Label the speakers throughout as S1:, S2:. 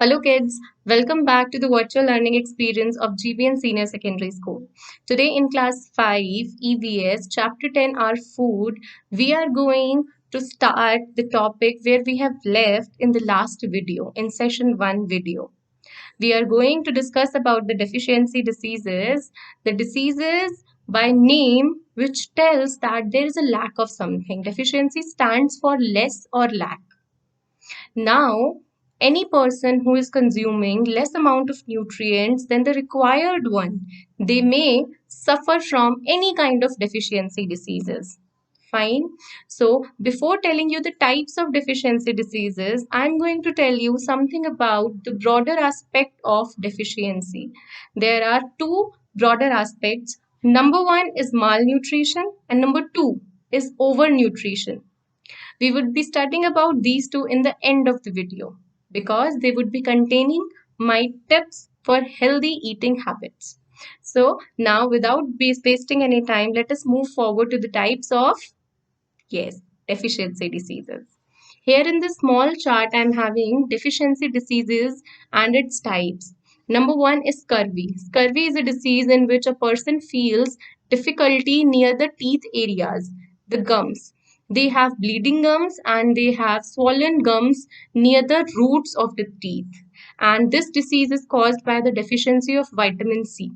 S1: Hello kids, welcome back to the virtual learning experience of GBN Senior Secondary School. Today in class 5 EVS chapter 10 our food, we are going to start the topic where we have left in the last video, in session 1 video. We are going to discuss about the deficiency diseases, the diseases by name which tells that there is a lack of something. Deficiency stands for less or lack. Now, any person who is consuming less amount of nutrients than the required one, they may suffer from any kind of deficiency diseases. Fine. So, before telling you the types of deficiency diseases, I'm going to tell you something about the broader aspect of deficiency. There are two broader aspects. Number one is malnutrition, and number two is overnutrition. We would be studying about these two in the end of the video because they would be containing my tips for healthy eating habits. So now without wasting any time, let us move forward to the types of, yes, deficiency diseases. Here in this small chart, I'm having deficiency diseases and its types. Number one is scurvy. Scurvy is a disease in which a person feels difficulty near the teeth areas, the gums. They have bleeding gums and they have swollen gums near the roots of the teeth. And this disease is caused by the deficiency of vitamin C.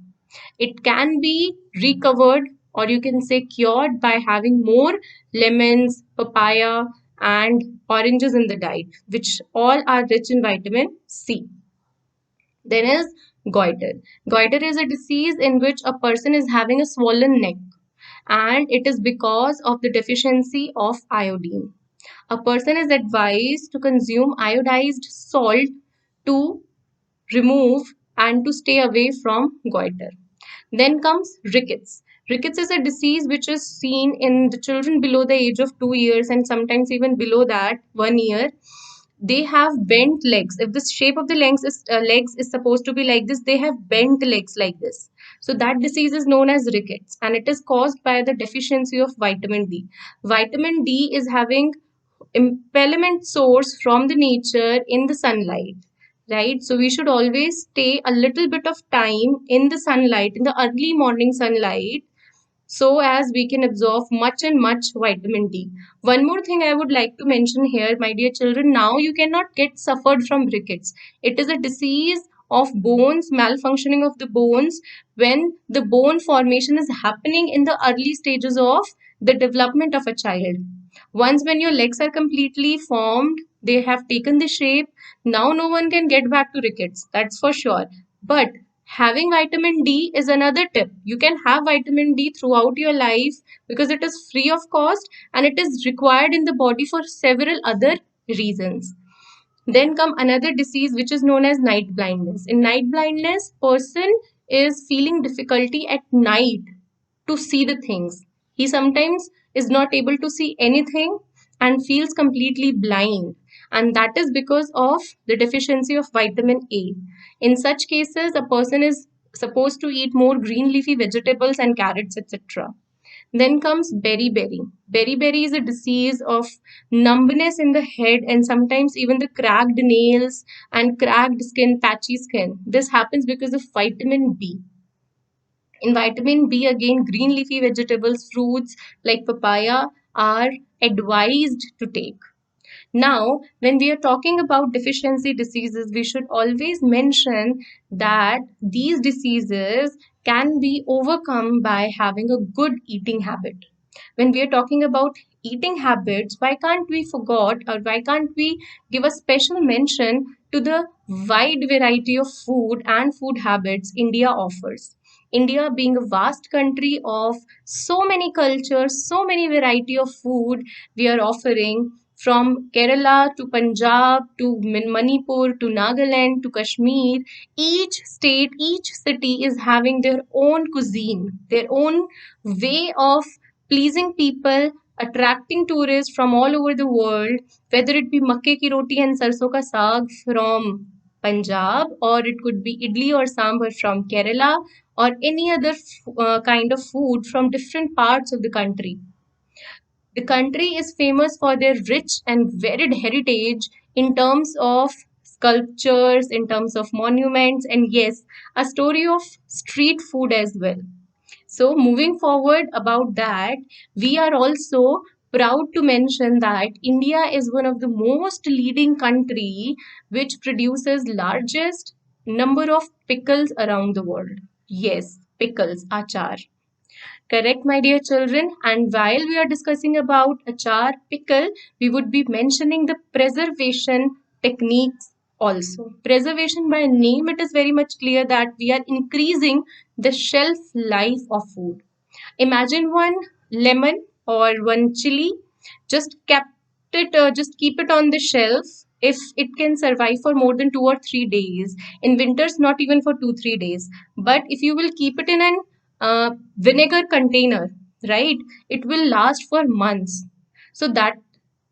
S1: It can be recovered or you can say cured by having more lemons, papaya, and oranges in the diet, which all are rich in vitamin C. Then is goiter. Goiter is a disease in which a person is having a swollen neck, and it is because of the deficiency of iodine. A person is advised to consume iodized salt to remove and to stay away from goiter. Then comes rickets. Rickets is a disease which is seen in the children below the age of 2 years and sometimes even below that 1 year. They have bent legs. If the shape of the legs is supposed to be like this, they have bent legs like this. So that disease is known as rickets, and it is caused by the deficiency of vitamin D. Vitamin D is having impelliment source from the nature in the sunlight, right? So we should always stay a little bit of time in the sunlight, in the early morning sunlight, so as we can absorb much and much vitamin D. One more thing I would like to mention here, my dear children, now you cannot get suffered from rickets. It is a disease of bones, malfunctioning of the bones, when the bone formation is happening in the early stages of the development of a child. Once when your legs are completely formed, they have taken the shape, now no one can get back to rickets, that's for sure. But having vitamin D is another tip. You can have vitamin D throughout your life because it is free of cost and it is required in the body for several other reasons. Then come another disease which is known as night blindness. In night blindness, person is feeling difficulty at night to see the things. He sometimes is not able to see anything and feels completely blind. And that is because of the deficiency of vitamin A. In such cases, a person is supposed to eat more green leafy vegetables and carrots, etc. Then comes beriberi. Beriberi is a disease of numbness in the head and sometimes even the cracked nails and cracked skin, patchy skin. This happens because of vitamin B. In vitamin B, again, green leafy vegetables, fruits like papaya are advised to take. Now, when we are talking about deficiency diseases, we should always mention that these diseases can be overcome by having a good eating habit. When we are talking about eating habits, why can't we forget or why can't we give a special mention to the wide variety of food and food habits India offers? India being a vast country of so many cultures, so many variety of food we are offering, from Kerala to Punjab to Manipur to Nagaland to Kashmir, each state, each city is having their own cuisine, their own way of pleasing people, attracting tourists from all over the world, whether it be makke ki roti and sarson ka saag from Punjab, or it could be idli or sambar from Kerala, or any other kind of food from different parts of the country. The country is famous for their rich and varied heritage in terms of sculptures, in terms of monuments, and yes, a story of street food as well. So, moving forward about that, we are also proud to mention that India is one of the most leading country which produces largest number of pickles around the world. Yes, pickles, achar. Correct, my dear children. And while we are discussing about achar pickle, we would be mentioning the preservation techniques also. Preservation by name, it is very much clear that we are increasing the shelf life of food. Imagine one lemon or one chili, just keep it on the shelf. If it can survive for more than 2 or 3 days, in winters, not even for 2 3 days. But if you will keep it in an vinegar container, right, it will last for months. So that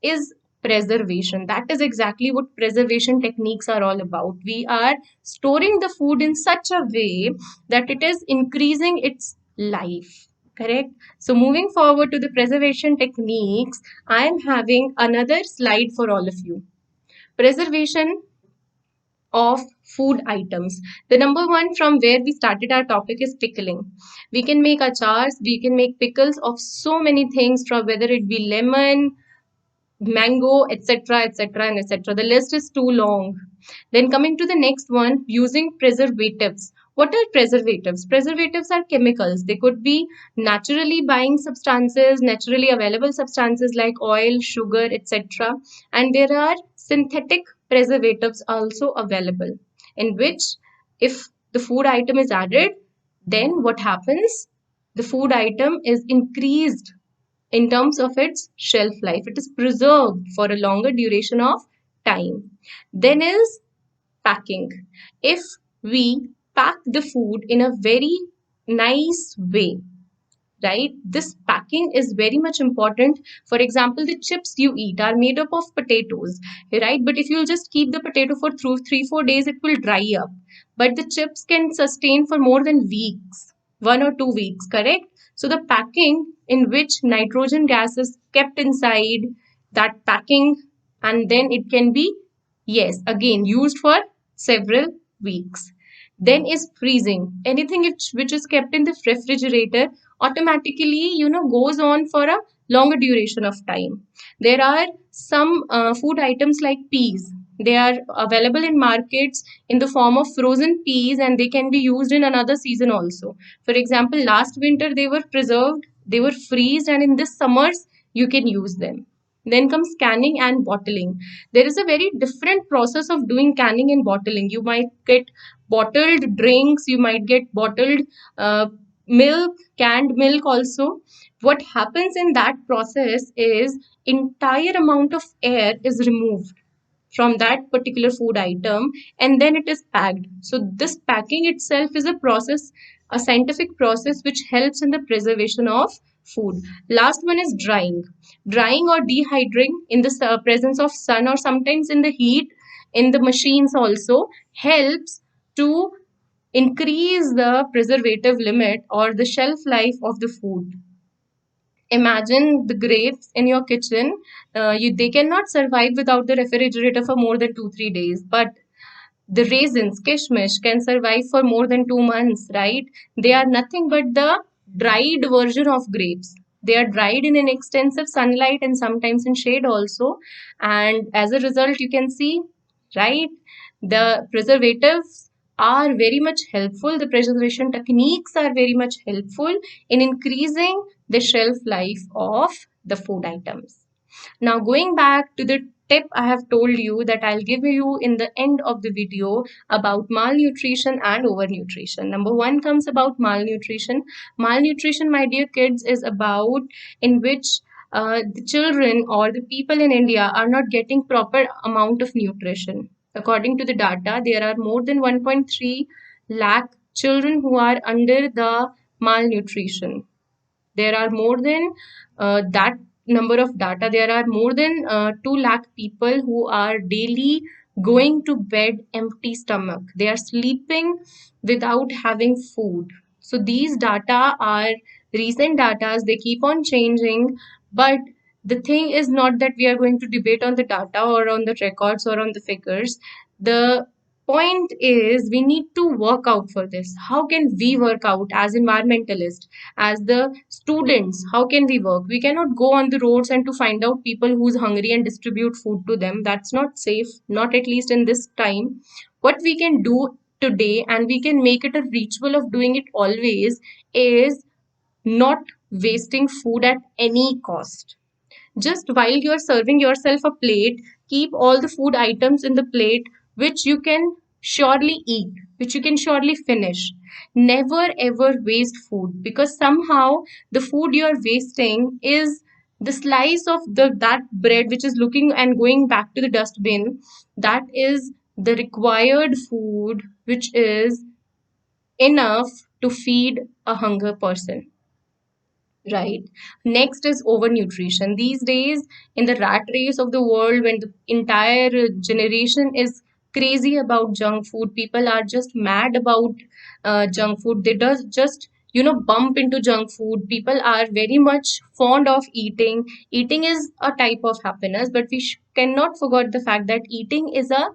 S1: is preservation. That is exactly what preservation techniques are all about. We are storing the food in such a way that it is increasing its life. Correct. So, moving forward to the preservation techniques, I am having another slide for all of you. Preservation of food items. The number one from where we started our topic is pickling. We can make achars, we can make pickles of so many things, from whether it be lemon, mango, etc., etc., and etc. The list is too long. Then coming to the next one, using preservatives. What are preservatives? Preservatives are chemicals. They could be naturally buying substances, naturally available substances like oil, sugar, etc. And there are synthetic preservatives also available, in which if the food item is added, then what happens? The food item is increased in terms of its shelf life. It is preserved for a longer duration of time. Then is packing. If we pack the food in a very nice way, right, this packing is very much important. For example, the chips you eat are made up of potatoes, right? But if you'll just keep the potato for through 3 4 days, it will dry up. But the chips can sustain for more than weeks, 1 or 2 weeks, correct? So the packing in which nitrogen gas is kept inside that packing, and then it can be, yes, again used for several weeks. Then is freezing. Anything which is kept in the refrigerator automatically, goes on for a longer duration of time. There are some food items like peas. They are available in markets in the form of frozen peas, and they can be used in another season also. For example, last winter they were preserved, they were freezed, and in this summers you can use them. Then comes canning and bottling. There is a very different process of doing canning and bottling. You might get bottled drinks, you might get bottled uh, milk, canned milk also. What happens in that process is entire amount of air is removed from that particular food item, and then it is packed. So this packing itself is a process, a scientific process which helps in the preservation of food. Last one is drying. Drying or dehydrating in the presence of sun, or sometimes in the heat in the machines also, helps to increase the preservative limit or the shelf life of the food. Imagine the grapes in your kitchen. They cannot survive without the refrigerator for more than 2 3 days. But the raisins, kishmish, can survive for more than 2 months, right? They are nothing but the dried version of grapes. They are dried in an extensive sunlight and sometimes in shade also. And as a result, you can see, right? The preservatives are very much helpful. The preservation techniques are very much helpful in increasing the shelf life of the food items. Now, going back to the tip I have told you that I'll give you in the end of the video about malnutrition and overnutrition. Number one comes about malnutrition. Malnutrition, my dear kids, is about in which the children or the people in India are not getting proper amount of nutrition. According to the data, there are more than 1.3 lakh children who are under the malnutrition. There are more than that number of data. There are more than 2 lakh people who are daily going to bed empty stomach. They are sleeping without having food. So these data are recent data. They keep on changing, but The thing is not that we are going to debate on the data or on the records or on the figures. The point is we need to work out for this. How can we work out as environmentalists, as the students? How can we work? We cannot go on the roads and to find out people who's hungry and distribute food to them. That's not safe, not at least in this time. What we can do today, and we can make it a ritual of doing it always, is not wasting food at any cost. Just while you're serving yourself a plate, keep all the food items in the plate which you can surely eat, which you can surely finish. Never ever waste food, because somehow the food you're wasting is the slice of the that bread which is looking and going back to the dustbin. That is the required food which is enough to feed a hunger person. Right. Next is overnutrition. These days, in the rat race of the world, when the entire generation is crazy about junk food, people are just mad about junk food. They does just bump into junk food. People are very much fond of eating. Eating is a type of happiness, but we cannot forget the fact that eating is a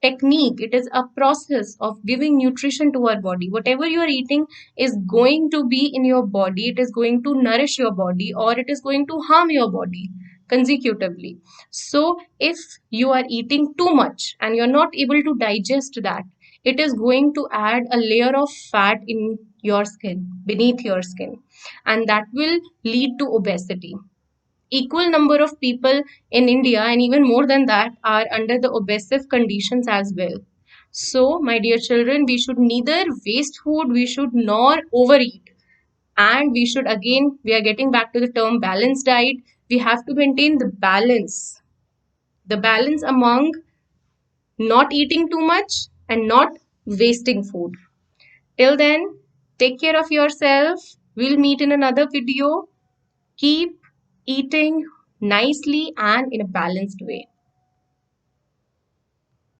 S1: technique. It is a process of giving nutrition to our body. Whatever you are eating is going to be in your body, it is going to nourish your body, or it is going to harm your body consecutively. So if you are eating too much and you're not able to digest that, it is going to add a layer of fat in your skin, beneath your skin, and that will lead to obesity. Equal number of people in India, and even more than that, are under the obsessive conditions as well. So, my dear children, we should neither waste food, we should nor overeat. And we should, again, we are getting back to the term balanced diet. We have to maintain the balance among not eating too much and not wasting food. Till then, take care of yourself. We'll meet in another video. Keep eating nicely and in a balanced way.